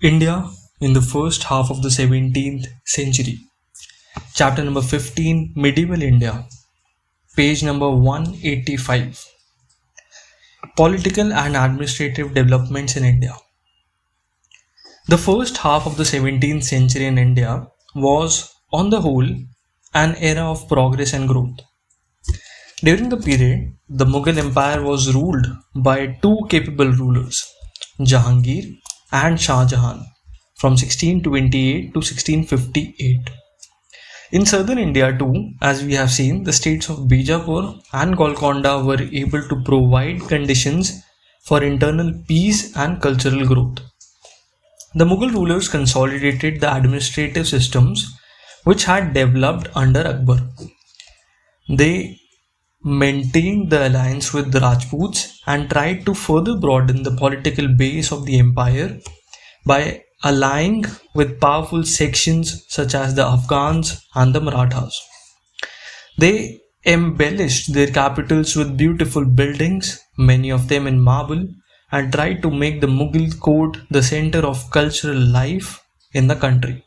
India in the first half of the 17th century. Chapter number 15, Medieval India. Page number 185. Political and administrative developments in India. The first half of the 17th century in India was, on the whole, an era of progress and growth. During the period, the Mughal Empire was ruled by two capable rulers, Jahangir and Shah Jahan, from 1628 to 1658. In southern India too, as we have seen, the states of Bijapur and Golconda were able to provide conditions for internal peace and cultural growth. The Mughal rulers consolidated the administrative systems which had developed under Akbar. They maintained the alliance with the Rajputs and tried to further broaden the political base of the empire by allying with powerful sections such as the Afghans and the Marathas. They embellished their capitals with beautiful buildings, many of them in marble, and tried to make the Mughal court the center of cultural life in the country.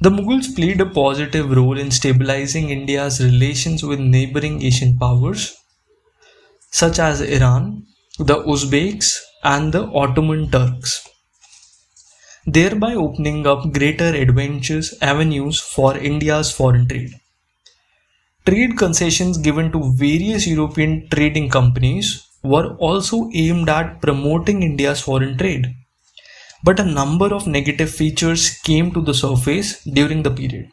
The Mughals played a positive role in stabilizing India's relations with neighboring Asian powers such as Iran, the Uzbeks, and the Ottoman Turks, thereby opening up greater advantageous avenues for India's foreign trade. Trade concessions given to various European trading companies were also aimed at promoting India's foreign trade. But a number of negative features came to the surface during the period.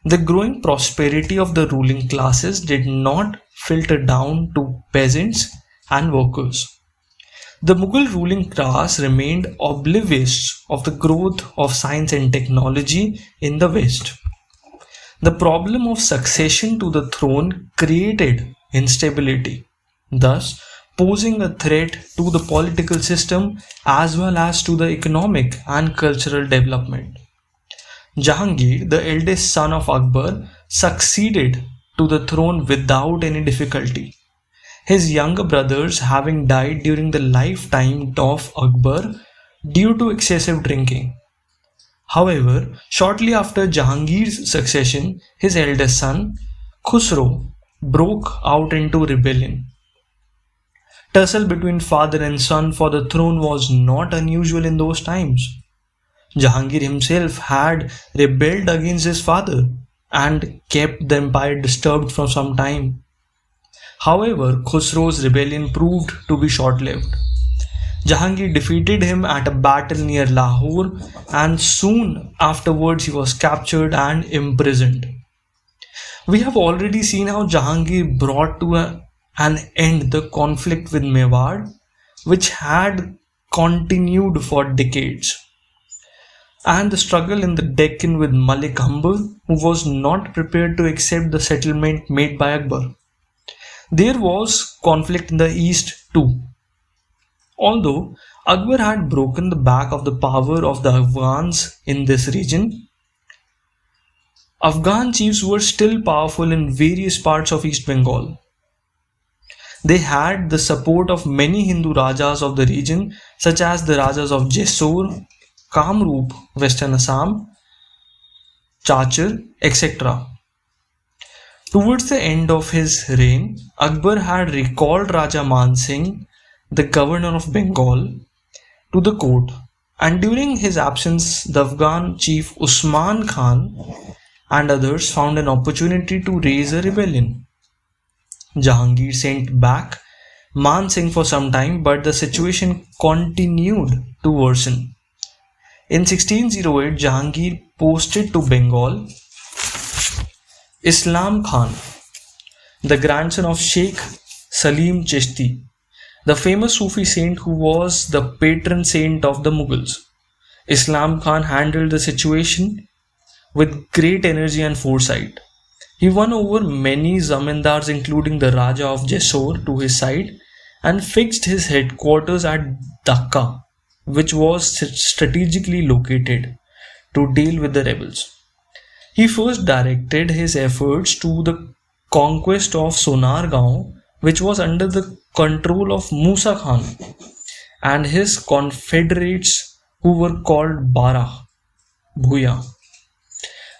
The growing prosperity of the ruling classes did not filter down to peasants and workers. The Mughal ruling class remained oblivious of the growth of science and technology in the West. The problem of succession to the throne created instability, thus posing a threat to the political system as well as to the economic and cultural development. Jahangir, the eldest son of Akbar, succeeded to the throne without any difficulty, his younger brothers having died during the lifetime of Akbar due to excessive drinking. However, shortly after Jahangir's succession, his eldest son, Khusrau, broke out into rebellion. Tussle between father and son for the throne was not unusual in those times. Jahangir himself had rebelled against his father and kept the empire disturbed for some time. However, Khusrau's rebellion proved to be short-lived. Jahangir defeated him at a battle near Lahore, and soon afterwards he was captured and imprisoned. We have already seen how Jahangir brought to an end the conflict with Mewar, which had continued for decades, and the struggle in the Deccan with Malik Ambar, who was not prepared to accept the settlement made by Akbar. There was conflict in the east too. Although Akbar had broken the back of the power of the Afghans in this region, Afghan chiefs were still powerful in various parts of East Bengal. They had the support of many Hindu Rajas of the region, such as the Rajas of Jessore, Kamrup, Western Assam, Chachar, etc. Towards the end of his reign, Akbar had recalled Raja Man Singh, the governor of Bengal, to the court, and during his absence, the Afghan chief Usman Khan and others found an opportunity to raise a rebellion. Jahangir sent back Man Singh for some time, but the situation continued to worsen. In 1608, Jahangir posted to Bengal Islam Khan, the grandson of Sheikh Salim Chishti, the famous Sufi saint who was the patron saint of the Mughals. Islam Khan handled the situation with great energy and foresight. He won over many zamindars, including the Raja of Jessore, to his side and fixed his headquarters at Dhaka, which was strategically located, to deal with the rebels. He first directed his efforts to the conquest of Sonargaon, which was under the control of Musa Khan, and his confederates who were called Bara, Bhuya.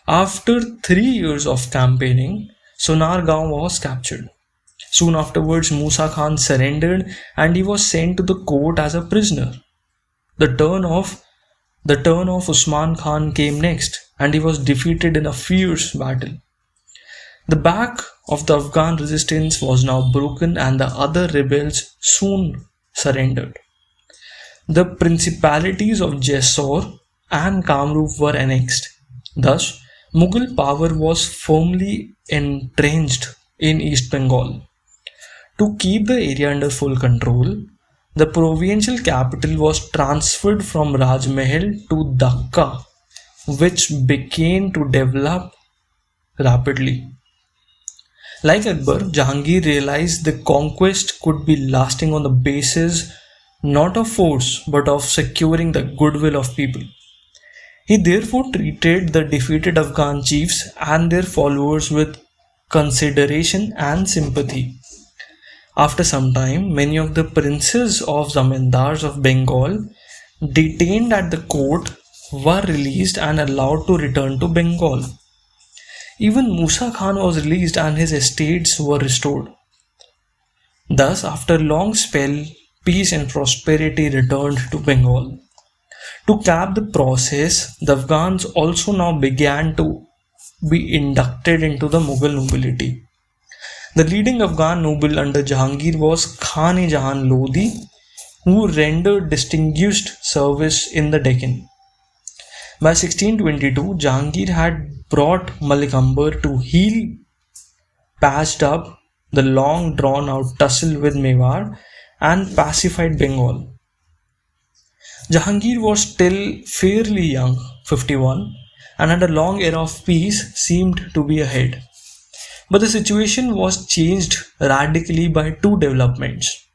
After 3 years of campaigning, Sonargaon was captured. Soon afterwards, Musa Khan surrendered and he was sent to the court as a prisoner. The turn of the turn of Usman Khan came next, and he was defeated in a fierce battle. The back of the Afghan resistance was now broken, and the other rebels soon surrendered. The principalities of Jessore and Kamrup were annexed. Thus, Mughal power was firmly entrenched in East Bengal. To keep the area under full control, the provincial capital was transferred from Rajmahal to Dhaka, which began to develop rapidly. Like Akbar, Jahangir realized the conquest could be lasting on the basis not of force but of securing the goodwill of people. He therefore treated the defeated Afghan chiefs and their followers with consideration and sympathy. After some time, many of the princes of Zamindars of Bengal detained at the court were released and allowed to return to Bengal. Even Musa Khan was released and his estates were restored. Thus, after a long spell, peace and prosperity returned to Bengal. To cap the process, the Afghans also now began to be inducted into the Mughal nobility. The leading Afghan noble under Jahangir was Khan-e-Jahan Lodi, who rendered distinguished service in the Deccan. By 1622, Jahangir had brought Malik Amber to heel, patched up the long drawn out tussle with Mewar, and pacified Bengal. Jahangir was still fairly young, 51, and had a long era of peace seemed to be ahead. But the situation was changed radically by two developments.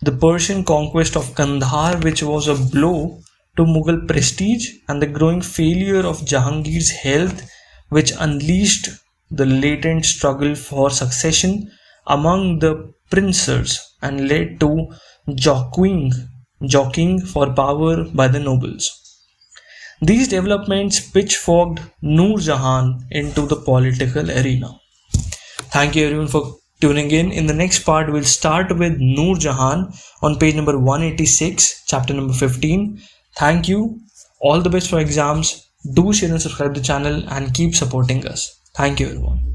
The Persian conquest of Kandahar, which was a blow to Mughal prestige, and the growing failure of Jahangir's health, which unleashed the latent struggle for succession among the princes and led to jockeying for power by the nobles. These developments pitchforked Noor Jahan into the political arena. Thank you everyone for tuning in. In the next part, we'll start with Noor Jahan on page number 186, chapter number 15. Thank you. All the best for exams. Do share and subscribe the channel and keep supporting us. Thank you everyone.